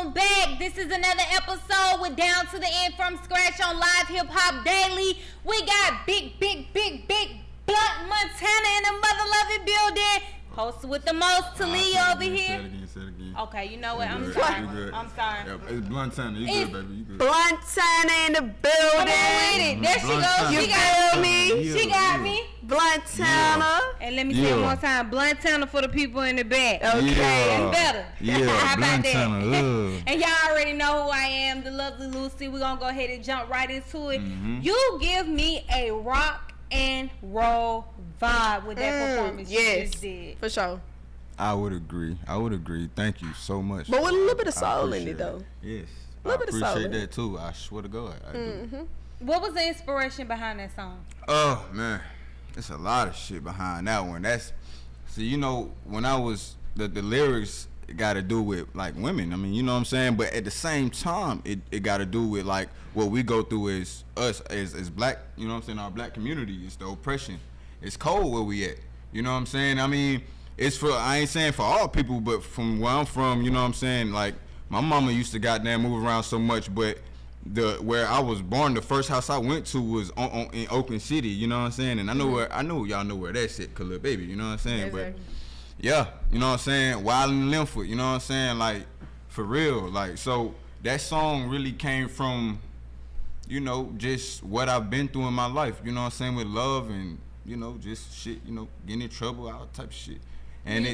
welcome back. This is another episode with Down to the End from Scratch on Live Hip Hop Daily. We got big Blunt Montana in the mother loving building. Hosted with the most, Talia over here. Say it again. Okay, you know what? I'm good. sorry. Good. I'm sorry. Yeah, it's Bluntana. You good, baby. You good. Bluntana in the building. Come on with it. There she goes. You She got feel me? She got me. Bluntana. And let me say it one time. Bluntana for the people in the back. Okay. And better. Yeah, How about that? Bluntana. And y'all already know who I am, the lovely Lucy. We're going to go ahead and jump right into it. Mm-hmm. You give me a rock and roll vibe with that performance you just did. For sure. I would agree. Thank you so much. But with a little bit of soul in it, though. Yes. A little bit of soul. I appreciate that too. I swear to God, I do. What was the inspiration behind that song? Oh man, there's a lot of shit behind that one. You know, when I was the lyrics got to do with like women. I mean, you know what I'm saying. But at the same time, it got to do with like what we go through as us as black. You know what I'm saying. Our black community. It's the oppression. It's cold where we at. You know what I'm saying. I mean. It's for, I ain't saying for all people, but from where I'm from, you know what I'm saying, like, my mama used to goddamn move around so much, but where I was born, the first house I went to was in Oakland City, you know what I'm saying, and I know y'all know where that shit, cause little baby, you know what I'm saying, Exactly. But, yeah, you know what I'm saying, Wild and Linford, you know what I'm saying, like, for real, like, so, that song really came from, you know, just what I've been through in my life, you know what I'm saying, with love and, you know, just shit, you know, getting in trouble, all type of shit. And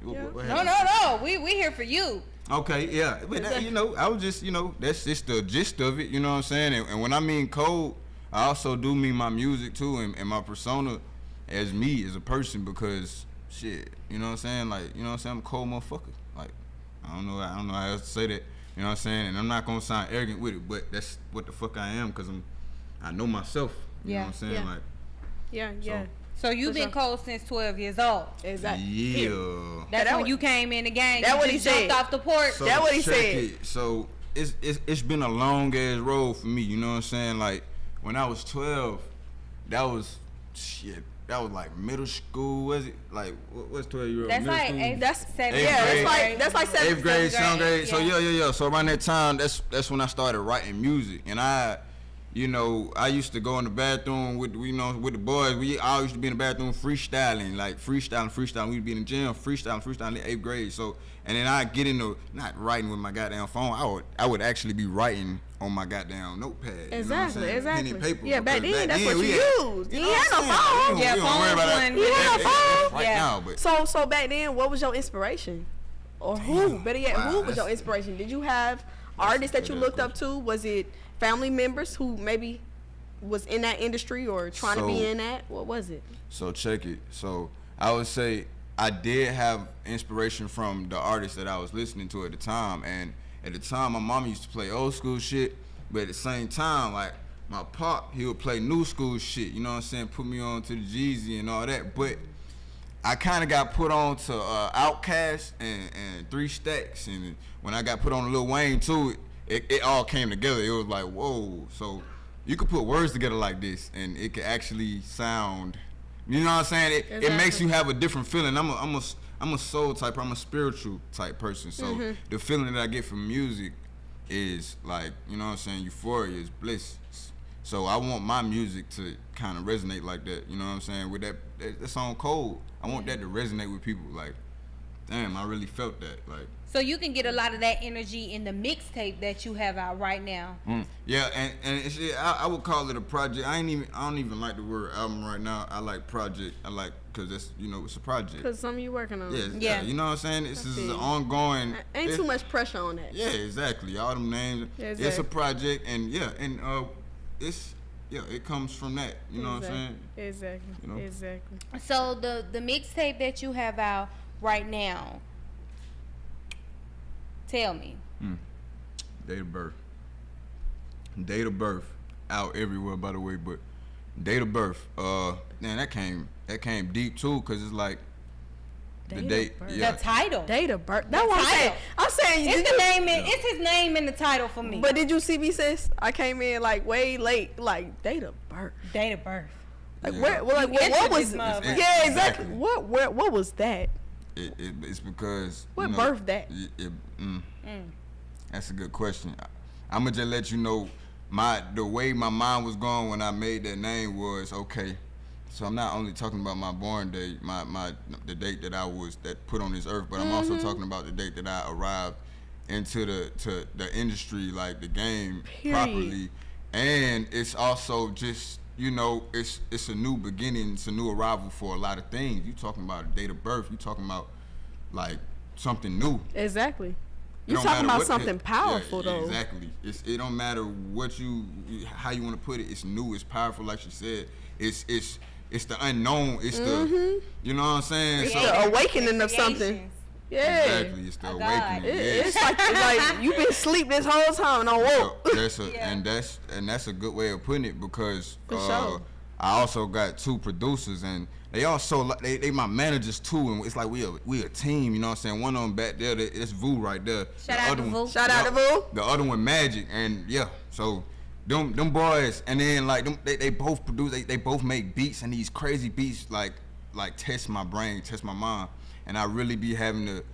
No. We here for you. Okay, yeah. But that, you know, I was just, you know, that's just the gist of it, you know what I'm saying? And when I mean cold, I also do mean my music too and my persona as me as a person because shit, you know what I'm saying? Like, you know what I'm saying? I'm a cold motherfucker. Like, I don't know how else to say that, you know what I'm saying? And I'm not gonna sound arrogant with it, but that's what the fuck I am because I know myself. You know what I'm saying? Yeah. Like, Yeah. So you've been cold since 12 years old. Exactly. Yeah. That's when you came in the game. That you what he just jumped said. off the porch. So That's what he check said. it. So it's been a long ass road for me, you know what I'm saying? Like when I was 12, that was like middle school, was it? Like what's 12-year-old? That's middle like school? eighth, That's seventh grade. grade. That's like seventh Eighth grade, seventh grade. yeah. So yeah. So around that time, that's when I started writing music, and you know, I used to go in the bathroom with the boys. We all used to be in the bathroom freestyling. We'd be in the gym freestyling in 8th grade. So, and then I get into not writing with my goddamn phone. I would actually be writing on my goddamn notepad. Exactly. You know what I'm saying? Pen and paper. Yeah, back Because then that's what we you had- used. you You know had what no I'm saying? phone. We don't worry about that. You had no phone. Right Yeah. now, but So back then, what was your inspiration? Or who? Better yet, Wow, who was that's- your inspiration? Did you have artists that you looked up to? Was it family members who maybe was in that industry or trying to be in that? What was it? So check it. So I would say I did have inspiration from the artists that I was listening to at the time, and at the time my mom used to play old school shit, but at the same time like my pop, he would play new school shit, you know what I'm saying, put me on to the Jeezy and all that, but I kind of got put on to Outkast and 3 Stacks, and when I got put on Lil Wayne too, it all came together. It was like, whoa, so you could put words together like this and it could actually sound, you know what I'm saying? It makes you have a different feeling. I'm a soul type, I'm a spiritual type person. So the feeling that I get from music is like, you know what I'm saying, euphoria, is bliss. So I want my music to kind of resonate like that, you know what I'm saying? With that song Cold, I want that to resonate with people. Like, damn, I really felt that. Like, So you can get a lot of that energy in the mixtape that you have out right now. Yeah, and it's, I would call it a project. I don't even like the word album right now. I like project. I like because it's, you know, it's a project. Because something you working on. Yeah, you know what I'm saying. This is an ongoing. Ain't too much pressure on that. Yeah, exactly. All them names. Yeah, It's exactly. a project, and it comes from that. You know what I'm saying. Exactly. You know? Exactly. So the mixtape that you have out right now, tell me. Date of birth out everywhere, by the way, but date of birth, man, that came deep too, cause it's like the date, yeah. The title. Date of birth. That's what I'm saying. I'm saying It's the name. It's his name in the title for me. But did you see me, sis? I came in like way late, like date of birth. Date of birth. Like Yeah. what was? this motherfucker. Yeah, exactly. Exactly. What was that? It's because What you know, birthed that? That's a good question. I'm gonna just let you know the way my mind was going when I made that name was okay. So I'm not only talking about my born date, the date that I was put on this earth, but I'm also talking about the date that I arrived into the industry, like the game properly. And it's also just, you know, it's a new beginning, it's a new arrival for a lot of things. You talking about a date of birth, you talking about like something new. Exactly. You talking about something powerful though. Exactly. It don't matter how you want to put it. It's new. It's powerful, like she said. It's the unknown. It's the, you know what I'm saying. It's the awakening of something. Yeah. Exactly. It's the awakening. It's like you've been asleep this whole time and I woke. And that's a good way of putting it because sure. I also got 2 producers and they also they my managers too, and it's like we a team, you know what I'm saying. One of them back there, it's Vu right there. Shout out to Vu. Shout out to Vu. The other one Magic, and yeah, so them boys, and then like them they both produce, they both make beats, and these crazy beats like test my brain, test my mind, and I really be having to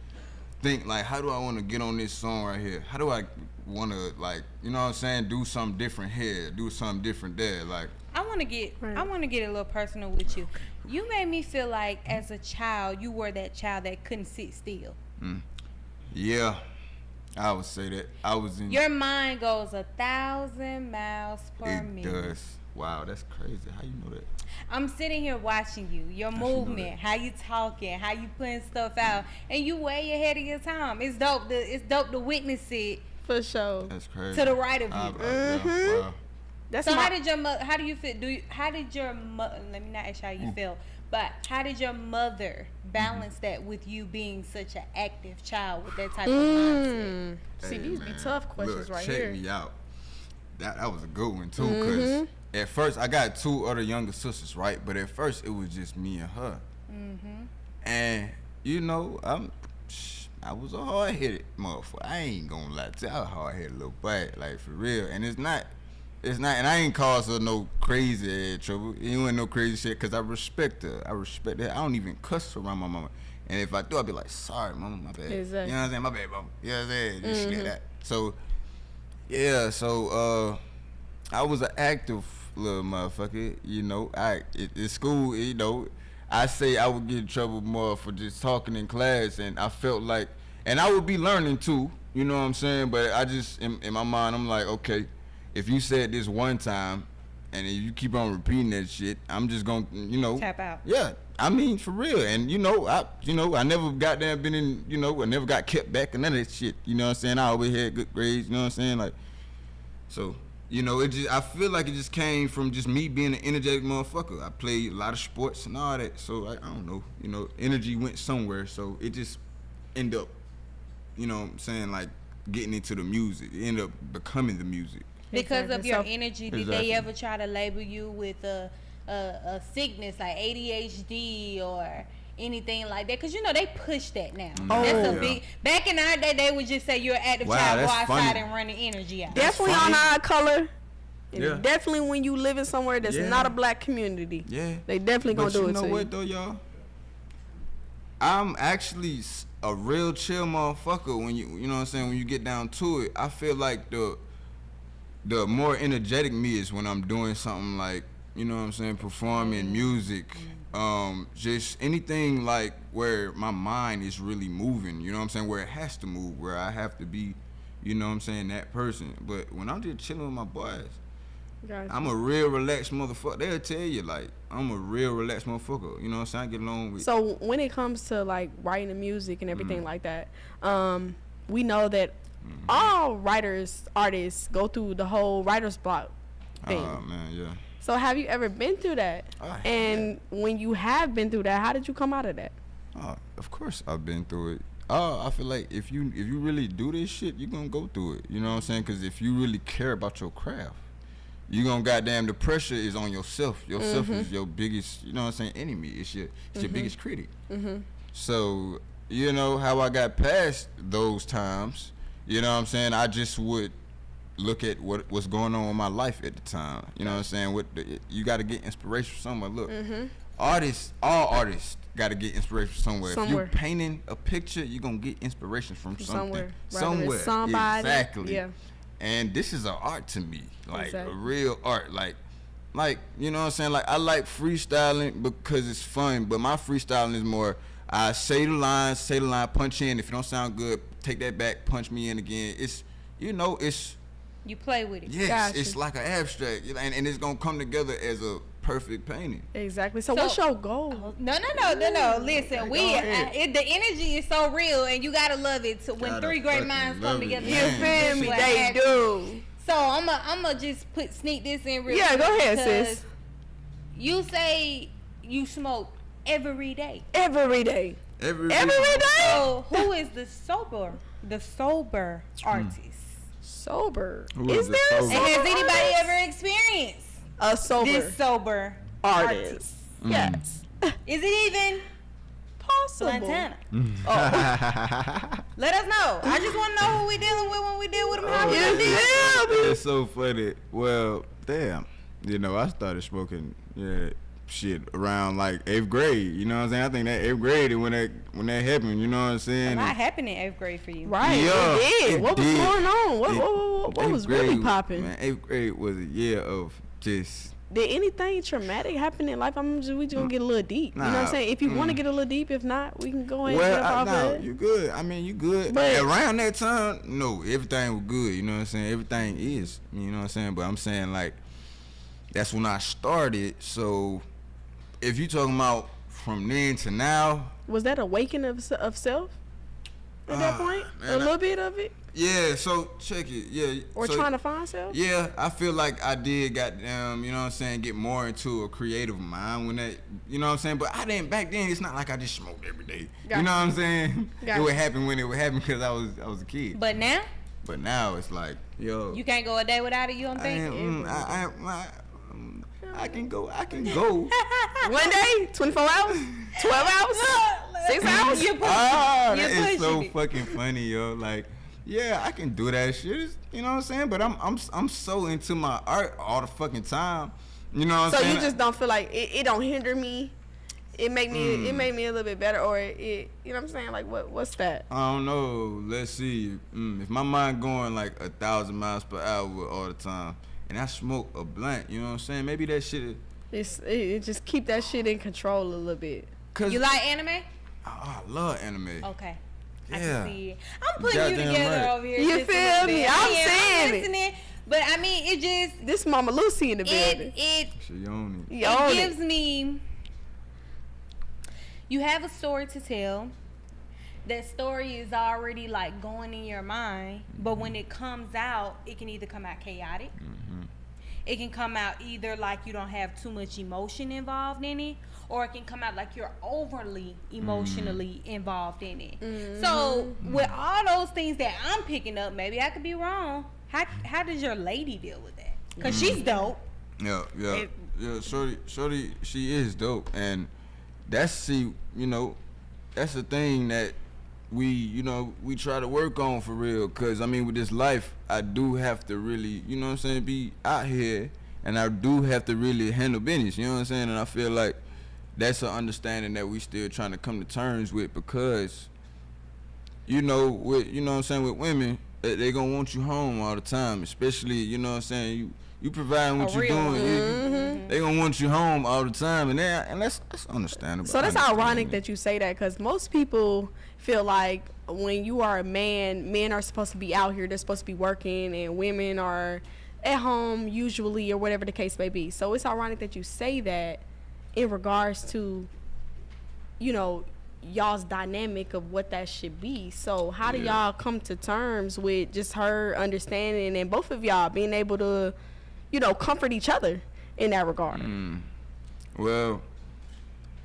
think like, how do I want to get on this song right here? How do I want to, like, you know what I'm saying, do something different here, do something different there, like. I want to get a little personal with you. You made me feel like as a child, you were that child that couldn't sit still. Yeah, I would say that. I was in. Your mind goes 1,000 miles per minute. It does. Wow, that's crazy. How you know that? I'm sitting here watching you, your movement, how you talking, how you putting stuff out, and you way ahead of your time. It's dope. It's dope to witness it. For sure. That's crazy. To the right of you. Yeah, wow. So how did your mother? How do you feel? How did your mother? Let me not ask you how you feel, but how did your mother balance that with you being such an active child with that type of mindset? See, these be tough questions. Look, right check here. Check me out. That was a good one too, cause at first I got 2 other younger sisters, right? But at first it was just me and her, and you know I was a hard-headed motherfucker. I ain't gonna lie to you, I was a hard-headed little boy, like for real, and it's not, and I ain't caused her no crazy trouble. It wasn't no crazy shit, cause I respect her. I don't even cuss around my mama. And if I do, I'll be like, sorry, mama, my bad. Exactly. You know what I'm saying? My bad, mama. You know what I'm saying? Just shit like that. So, yeah, I was an active little motherfucker, you know. In school, you know, I say I would get in trouble more for just talking in class, and I felt like, and I would be learning too, you know what I'm saying? But I just, in my mind, I'm like, okay, if you said this one time, and if you keep on repeating that shit, I'm just gonna, you know, tap out. Yeah, I mean for real. And I never goddamn been in, I never got kept back and none of that shit. You know what I'm saying? I always had good grades. You know what I'm saying? Like, so I feel like it just came from just me being an energetic motherfucker. I played a lot of sports and all that, so I don't know, energy went somewhere. So it just ended up, you know what I'm saying, like getting into the music. It ended up becoming the music. Because of your energy, did they ever try to label you with a sickness like ADHD or anything like that? Because they push that now. That's a big. Back in our day, they would just say you're an active child, go outside and run the energy out. Definitely on our color. Yeah. Definitely when you living somewhere that's not a black community. Yeah. They definitely gonna do it to you. But you know what though, y'all? I'm actually a real chill motherfucker when you know what I'm saying, when you get down to it. I feel like the more energetic me is when I'm doing something like, you know what I'm saying, performing music, just anything like where my mind is really moving, you know what I'm saying, where it has to move, where I have to be, you know what I'm saying, that person. But when I'm just chilling with my boys, gotcha. I'm a real relaxed motherfucker. They'll tell you, like, I'm a real relaxed motherfucker, you know what I'm saying, I get along with. So when it comes to like writing the music and everything like that, we know that all artists go through the whole writer's block thing. Oh man, yeah. So have you ever been through that? And when you have been through that, how did you come out of that? Of course I've been through it. I feel like if you really do this shit, you're gonna go through it. You know what I'm saying? Because if you really care about your craft, you gonna goddamn, the pressure is on yourself. Yourself is your biggest, you know what I'm saying, enemy. It's your biggest critic. So you know how I got past those times. You know what I'm saying? I just would look at what's going on in my life at the time. You know what I'm saying? You got to get inspiration from somewhere. Look, all artists gotta get inspiration from somewhere. Somewhere. If you painting a picture, you're gonna get inspiration from something. Somewhere. Somebody. Exactly. Yeah. And this is an art to me. Like Exactly. a real art. Like, you know what I'm saying? Like I like freestyling because it's fun, but my freestyling is more I say the line, punch in. If it don't sound good, take that back, punch me in again. It's it's You play with it. yes, Gotcha. it's like an abstract, and it's gonna come together as a perfect painting. Exactly. So what's your goal? No. Listen, Go ahead. the energy is so real, and you gotta love it. So when Gotta three great fucking minds love come it, together, man. You feel me? what They happens. do. So I'ma just sneak this in real Yeah, quick go ahead, because sis. You say you smoke every day. Every day. Every Every day. So who is the sober artist? Sober. Who Is is the there a sober? And has sober anybody artist? ever experienced A sober this sober artist? Yes. Is it even Possible. Bluntana? Oh. Let us know. I just want to know who we dealing with when we deal with them. How we You gonna deal? feel me? It's so funny. Well, damn. I started smoking shit around like 8th grade. You know what I'm saying? I think that 8th grade is when that happened. You know what I'm saying? A lot happened in 8th grade for you. Right. Yeah, it did. it What was did. going on? What Eighth was really grade, popping? Man, 8th grade was a year of just. Did anything traumatic happen in life? We just gonna get a little deep. You know what I'm Nah, saying? If you want to get a little deep, if not, we can go ahead and get off no, that. you good. I mean, you good. But- around that time, no, everything was good. You know what I'm saying? Everything is. You know what I'm saying? But I'm saying like, that's when I started. So, if you talking about from then to now, Was that awakening of self at that point? man, A little bit of it, yeah. So check it. Yeah. or so, trying to find self? Yeah, I feel like I did goddamn, you know what I'm saying, get more into a creative mind when that, you know what I'm saying? But I didn't, back then, it's not like I just smoked every day. Gotcha. You know what I'm saying? Gotcha. It would happen when it would happen because I was a kid. But now But now it's like, yo. you can't go a day without it. You don't I, think? am, I can go. One day, 24 hours, 12 hours, 6 hours. You push, Ah, you that is so pushing it. fucking funny, yo. Like, yeah, I can do that shit. You know what I'm saying? But I'm so into my art all the fucking time. You know what I'm So saying? you just don't feel like it don't hinder me. It make me a little bit better, or it you know what I'm saying? Like what's that? I don't know. Let's see. If my mind going like 1,000 miles per hour all the time, and I smoke a blunt, you know what I'm saying? Maybe that shit. It just keep that shit in control a little bit. Cause You like anime? I love anime. Okay. I Yeah. can see it. I'm putting you Goddamn together right. over here. You just a feel little me? bit. I'm Yeah, saying it. listening, but I mean, it just This Mama Lucy in the building. it She on it. You own gives it. me. You have a story to tell. That story is already like going in your mind, but when it comes out, it can either come out chaotic. It can come out either like you don't have too much emotion involved in it, or it can come out like you're overly emotionally involved in it. So with all those things that I'm picking up, maybe I could be wrong. How does your lady deal with that? Cause she's dope. Yeah. It- Yeah. Shorty, she is dope, and that's that's the thing that we try to work on for real. Cause I mean, with this life, I do have to really, you know what I'm saying, be out here, and I do have to really handle business. You know what I'm saying, and I feel like that's an understanding that we still trying to come to terms with, because with what I'm saying, with women, they gonna want you home all the time, especially, you know what I'm saying, you providing what A you real doing. one. They gonna want you home all the time, and that's understandable. So that's I understand ironic it. that you say that, because most people feel like when you are a man, men are supposed to be out here, they're supposed to be working, and women are at home usually, or whatever the case may be. So it's ironic that you say that in regards to, y'all's dynamic of what that should be. So how do y'all come to terms with just her understanding and both of y'all being able to, comfort each other in that regard? Well,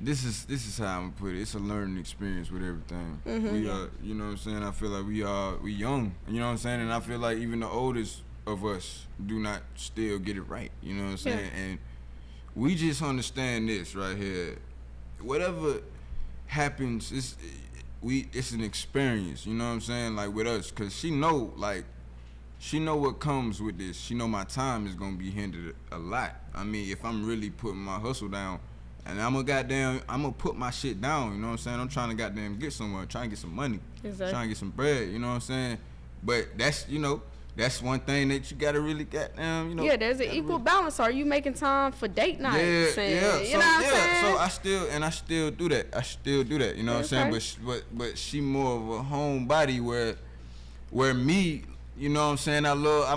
this is how I'm gonna put it. It's a learning experience with everything. We are, you know what I'm saying? I feel like we young, you know what I'm saying? And I feel like even the oldest of us do not still get it right, you know what I'm saying? And we just understand this right here. Whatever happens, it's an experience, you know what I'm saying? Like with us, cause she know what comes with this. She know my time is gonna be hindered a lot. I mean, if I'm really putting my hustle down, and I'm gonna put my shit down. You know what I'm saying? I'm trying to goddamn get somewhere, trying to get some money, Exactly. trying to get some bread. You know what I'm saying? But that's that's one thing that you gotta really goddamn. Yeah, there's an equal balance. Are you making time for date nights? Yeah. You know what I'm saying? So I still do that. You know what I'm saying? But she more of a homebody where me. You know what I'm saying? You know what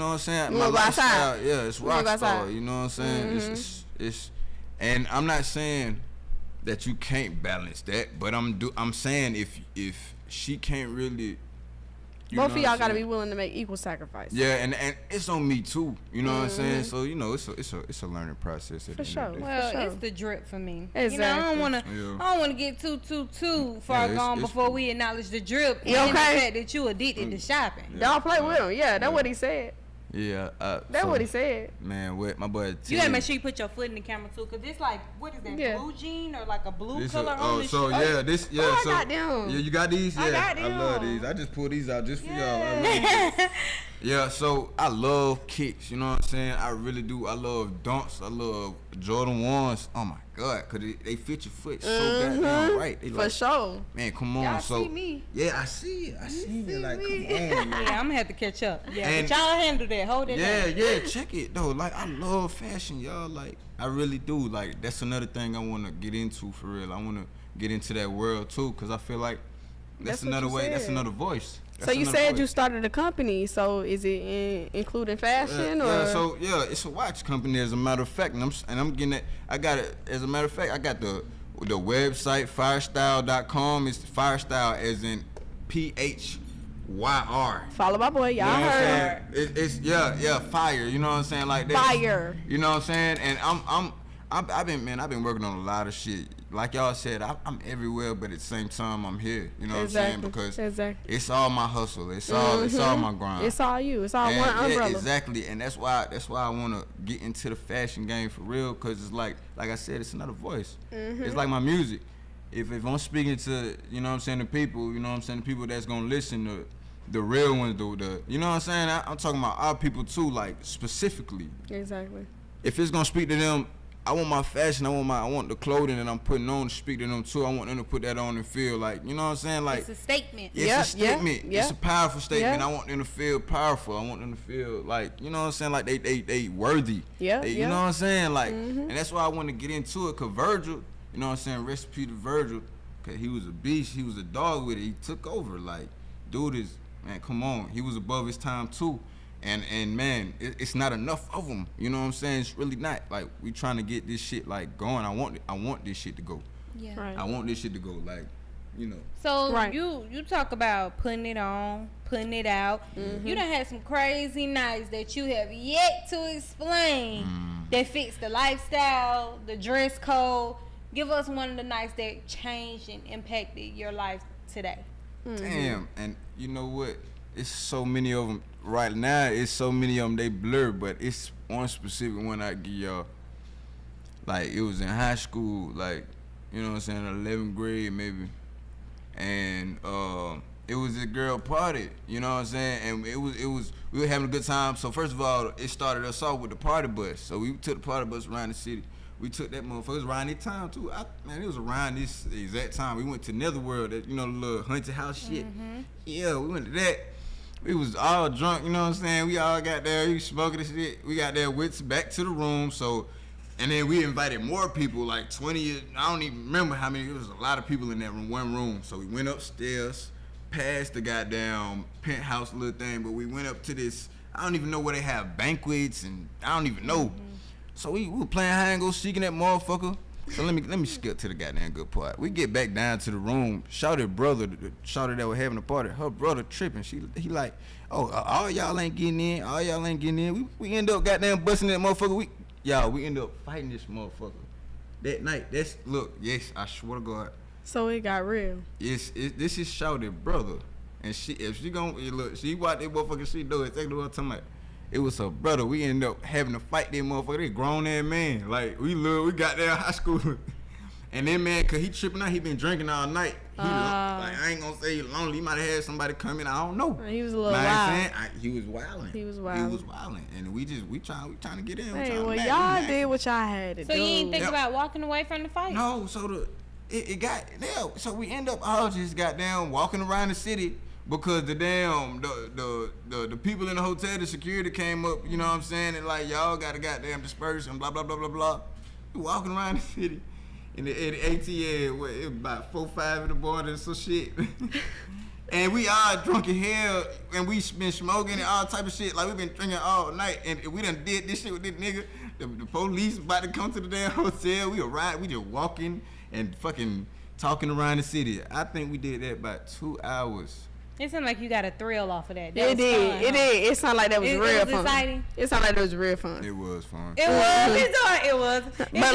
I'm saying? You wanna go outside. Yeah, it's rock go star. outside. You know what I'm saying? It's, and I'm not saying that you can't balance that, but I'm saying if she can't really. Both of y'all gotta be willing to make equal sacrifice. Yeah, and it's on me too. You know what I'm saying? So it's a learning process. For sure. Well, it's the drip for me. Exactly. You know, I don't wanna get too far gone before we acknowledge the drip and the fact that you addicted to shopping. Don't play with him. Yeah, that's what he said. Yeah, That's what he said. Man, what my boy? You gotta make sure you put your foot in the camera too, cause it's like, what is that, blue jean or like a blue color on the so shirt? I got them. Yeah, you got these? Yeah, I got them. I love these. I just pulled these out just for y'all. I really do. Yeah, so I love kicks, you know what I'm saying? I really do. I love dunks. I love Jordan 1s. Oh my God, cause they fit your foot so goddamn right. They For sure. Man, come on. Y'all so see me. Yeah, I see it. I see it. Like, come on. Yeah, I'm gonna have to catch up. Yeah, And- but y'all handle that. Hold it down. Yeah, check it though. Like, I love fashion, y'all. Like, I really do. Like, that's another thing I want to get into for real. I want to get into that world too, cause I feel like that's what another you way. That's said. another voice. So That's you another said voice. you started a company. So is it including fashion or? It's a watch company as a matter of fact, and I'm getting it. I got it as a matter of fact. I got the website firestyle.com. It's firestyle as in PHYR. Follow my boy. Y'all You know what I'm heard. saying? It's fire. You know what I'm saying? Like that. Fire. You know what I'm saying? And I've been working on a lot of shit. Like y'all said, I'm everywhere, but at the same time I'm here. You know what I'm saying? Because it's all my hustle. It's all my grind. It's all you. It's all one umbrella. Yeah, exactly. And that's why I want to get into the fashion game for real. Cause it's like I said, it's another voice. It's like my music. If I'm speaking to, you know what I'm saying, the people, you know what I'm saying, the people that's gonna listen to the real ones, you know what I'm saying? I'm talking about our people too, like specifically. Exactly. If it's gonna speak to them, I want my fashion, I want the clothing that I'm putting on to speak to them too. I want them to put that on and feel like, you know what I'm saying? Like, It's a statement. it's a statement. yeah. It's a powerful statement. Yeah. I want them to feel powerful. I want them to feel like, you know what I'm saying? Like they worthy. Yeah, You know what I'm saying? Like, and that's why I want to get into it. Cause Virgil, you know what I'm saying? Recipe to Virgil. Cause he was a beast. He was a dog with it. He took over. Like, dude is, man, come on. He was above his time too. And man, it's not enough of them. You know what I'm saying? It's really not. Like, we trying to get this shit like going. I want this shit to go. Yeah. Right. I want this shit to go. Like, you know. So Right. you talk about putting it on, putting it out. You done had some crazy nights that you have yet to explain that fits the lifestyle, the dress code. Give us one of the nights that changed and impacted your life today. Damn, and you know what? It's so many of them right now. It's so many of them, they blur, but it's one specific one I give y'all. Like, it was in high school, like, you know what I'm saying, 11th grade maybe. And it was a girl party, you know what I'm saying? And it was we were having a good time. So first of all, it started us off with the party bus. So we took the party bus around the city. We took that motherfucker. It was around this time too. Man, it was around this exact time. We went to Netherworld, that, you know, the little haunted house shit. Yeah, we went to that. We was all drunk, you know what I'm saying? We all got there, we smoking the shit. We got there with back to the room. So, and then we invited more people, like 20. I don't even remember how many. It was a lot of people in that room, one room. So we went upstairs, past the goddamn penthouse little thing, but we went up to this. I don't even know where they have banquets, and I don't even know. So we were playing hide and go seek in that motherfucker. So let me skip to the goddamn good part. We get back down to the room. Shawty brother, the shawty that was having the party, her brother tripping. He like, oh, all y'all ain't getting in. All y'all ain't getting in. We end up goddamn busting that motherfucker. We end up fighting this motherfucker that night. Yes, I swear to God. So it got real. This is shawty brother, and if she gon' look, she watch that motherfucker. She do exactly what I'm talking about. It was her brother. We ended up having to fight that motherfucker. They grown ass man. Like, we got there in high school. And then, man, cause he tripping out, he been drinking all night. Like, I ain't gonna say he lonely. He might have had somebody come in. I don't know. He was a little Like wild. I'm saying, he was wilding. He was wilding. And we trying to get in. Hey, well, y'all did what y'all had to do. So you ain't think about walking away from the fight? No, so it got there. So we end up all just goddamn walking around the city because the damn the people in the hotel, the security came up, you know what I'm saying, and like y'all gotta goddamn disperse and blah blah blah blah blah. We walking around the city. In the ATL, it was about 4-5 in the morning and some shit. And we all drunk in hell, and we been smoking and all type of shit. Like, we been drinking all night, and we done did this shit with this nigga. The police about to come to the damn hotel. We arrived, we just walking and fucking talking around the city. I think we did that about 2 hours. It seemed like you got a thrill off of that. It did. It did. It sounded like that was real it was fun. exciting. It sounded like that was real fun. It was fun. It was. It was. But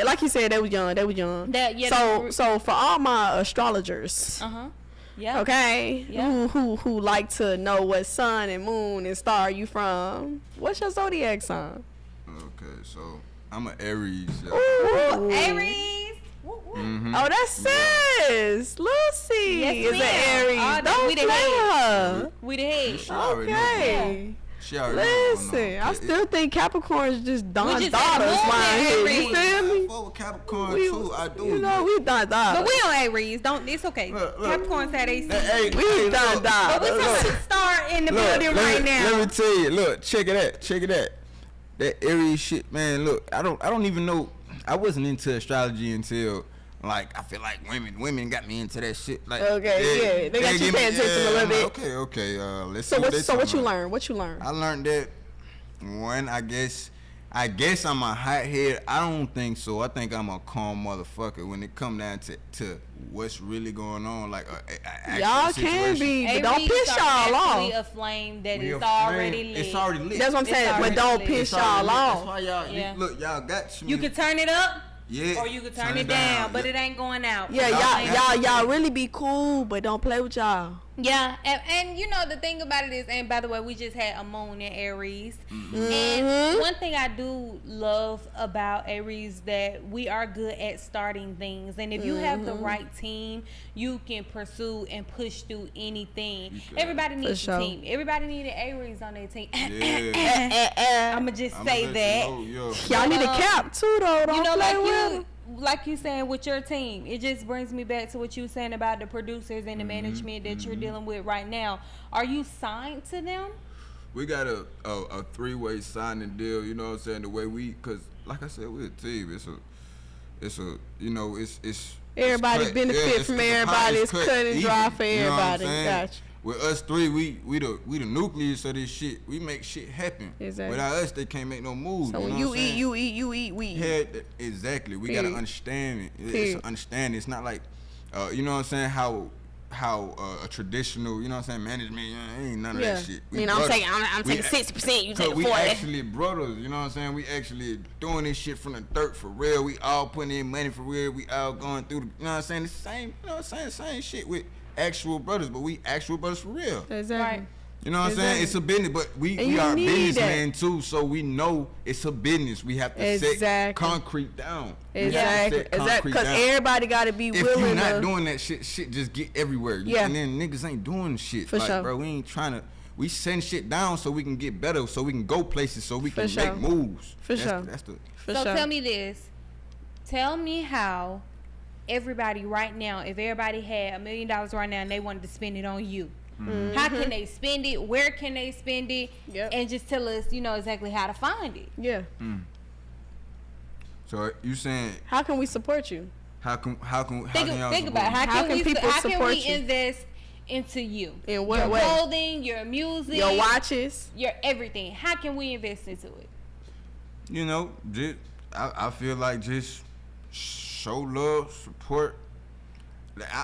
like you said, they was young. They was young. So for all my astrologers, yeah. okay, Yeah. who like to know what sun and moon and star you from? What's your zodiac sign? Okay, so I'm an Aries. Ooh. Aries. Mm-hmm. Oh, that's sis. Lucy Yes, is ma'am. an Aries. Oh, Don't we the play head. her. We the head. She already know. Okay. She already know. Listen, I still think Capricorn's just Don just daughters got lying here. Aries. You feel me? I fuck with Capricorn We, too. I do. you know, we Don daughters. But we on Aries. Don't. It's okay. Look. Capricorn said they. Hey, We Don But we daughters. talking about star in the building right now. Let me tell you, look, check it out. That Aries shit, man, look, I don't even know. I wasn't into astrology until, like, I feel like women got me into that shit. Like, Okay, yeah, they got you give me- paying attention a little I'm like, bit. Okay, let's So see what you learn? learn? What you learn? I learned that one, I guess I'm a hothead. I don't think so. I think I'm a calm motherfucker when it come down to what's really going on. Like Y'all can be, but don't piss y'all actually off. a flame that We is a already flame. lit. It's already lit. That's what I'm saying. But already don't lit. piss It's already y'all lit. That's off. why y'all Yeah. look. Y'all got You can turn it up, yeah, or you can turn it down, but it ain't going out. Yeah, y'all really be cool, but don't play with y'all. Yeah, and you know the thing about it is, and by the way, we just had a moon in Aries, Mm-hmm. and one thing I do love about Aries that we are good at starting things, and if you have the Mm-hmm. right team, you can pursue and push through anything. can. Everybody needs sure. a team. Everybody needed Aries on their team. Yeah. I'ma just say that. Y'all need a cap too, though. Don't You know, play with it. like you saying with your team, it just brings me back to what you were saying about the producers and the management that you're dealing with right now. Are you signed to them? We got a 3-way signing deal. You know what I'm saying? The way cause like I said, we're a team. It's a you know it's Everybody cut. benefit Yeah, from the pie everybody. is It's cut cut and dry even. for You know what I'm everybody. saying? Gotcha. With us three, we the nucleus of this shit. We make shit happen. Exactly. Without us, they can't make no moves. So you when know you what I'm eat, saying? you eat, we eat. Yeah, exactly. We gotta Period. understand it. It's Period. an understanding. It's not like, you know what I'm saying? How a traditional, you know what I'm saying, management, ain't none of Yeah. that shit. I mean, I'm taking 60%. You take we 40. actually brothers, you know what I'm saying? We actually doing this shit from the dirt for real. We all putting in money for real. We all going through, you know what I'm saying? The same, you know what I'm saying? Same shit with actual brothers, but we actual brothers for real. Exactly. Right. You know what I'm saying? Exactly. It's a business, but And we you are need businessmen too, so we know it's a business. We have to set Exactly. concrete down. We have to Exactly. set Exactly. concrete Because down. everybody got to be If willing you not to. doing that shit just get everywhere. Yeah. And then niggas ain't doing shit. For like, sure. bro, we ain't trying to. We send shit down so we can get better, so we can go places, so we For can sure. make moves. For sure. That's the. For So sure. tell me this. Tell me how everybody right now, if everybody had $1 million right now and they wanted to spend it on you, how can they spend it? Where can they spend it? Yep. And just tell us, you know, exactly how to find it. Yeah. So you saying How can we support you? how can Think y'all about support it. me? How can people how can support we you? invest into you? In what your way? clothing, your music, Your watches. your everything. How can we invest into it? You know, I feel like just show love, support.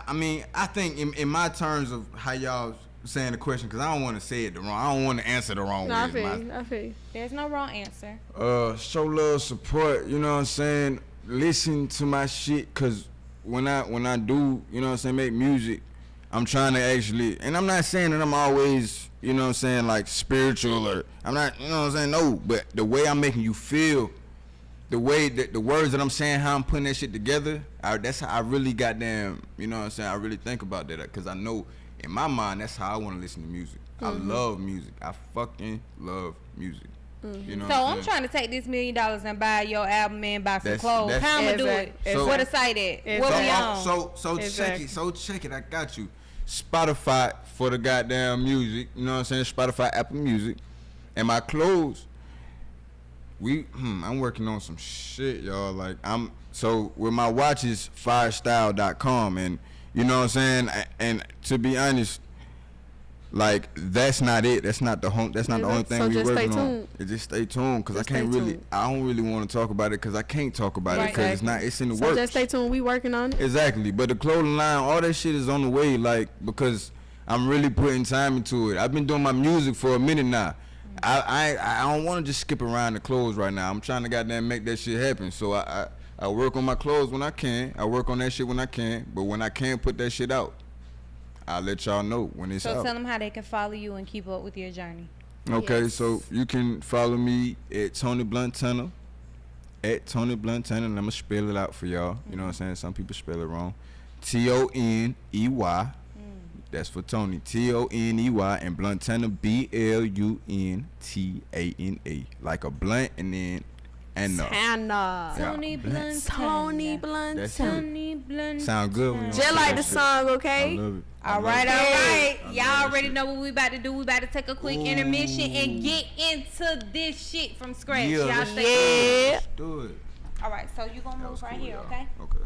I mean, I think in my terms of how y'all saying the question, because I don't want to say it the wrong. I don't want to answer the wrong No, I way. feel you. I feel you. There's no wrong answer. Show love, support. You know what I'm saying? Listen to my shit, cause when I do, you know what I'm saying, make music, I'm trying to actually, and I'm not saying that I'm always, you know what I'm saying, like spiritual or I'm not, you know what I'm saying, no, but the way I'm making you feel the way that the words that I'm saying, how I'm putting that shit together, that's how I really goddamn, you know what I'm saying? I really think about that because I know in my mind that's how I want to listen to music. I love music. I fucking love music. You know So I'm trying to take this $1 million and buy your album and buy some clothes. How I'm gonna do it? So, what a site at? What we on? So check it. I got you. Spotify for the goddamn music. You know what I'm saying? Spotify, Apple Music, and my clothes. I'm working on some shit, y'all. Like so with my watches, firestyle.com, and you know what I'm saying. And to be honest, like that's not it. That's not the only thing we working on. Just stay tuned, cause I don't really want to talk about it, cause I can't talk about it, cause it's in the works. So just stay tuned. We working on it. Exactly, but the clothing line, all that shit is on the way. Like because I'm really putting time into it. I've been doing my music for a minute now. I don't want to just skip around the clothes right now. I'm trying to goddamn make that shit happen. So I work on my clothes when I can. I work on that shit when I can. But when I can't put that shit out, I'll let y'all know when it's out. So tell them how they can follow you and keep up with your journey. Okay, so you can follow me at Tony Bluntana. At Tony Bluntana, and I'm going to spell it out for y'all. You know what I'm saying? Some people spell it wrong. Toney. That's for Tony. Toney and Bluntana Bluntana. Like a blunt and then Hannah. Tony Bluntana. Tony Bluntana. Tony Bluntana. Sound good when you Just like the song, I okay? love it. All right. Y'all already know what we about to do. We about to take a quick intermission and get into this shit from scratch. Y'all stay tuned. Let's do it. All right, so you gonna move right here, okay? Okay.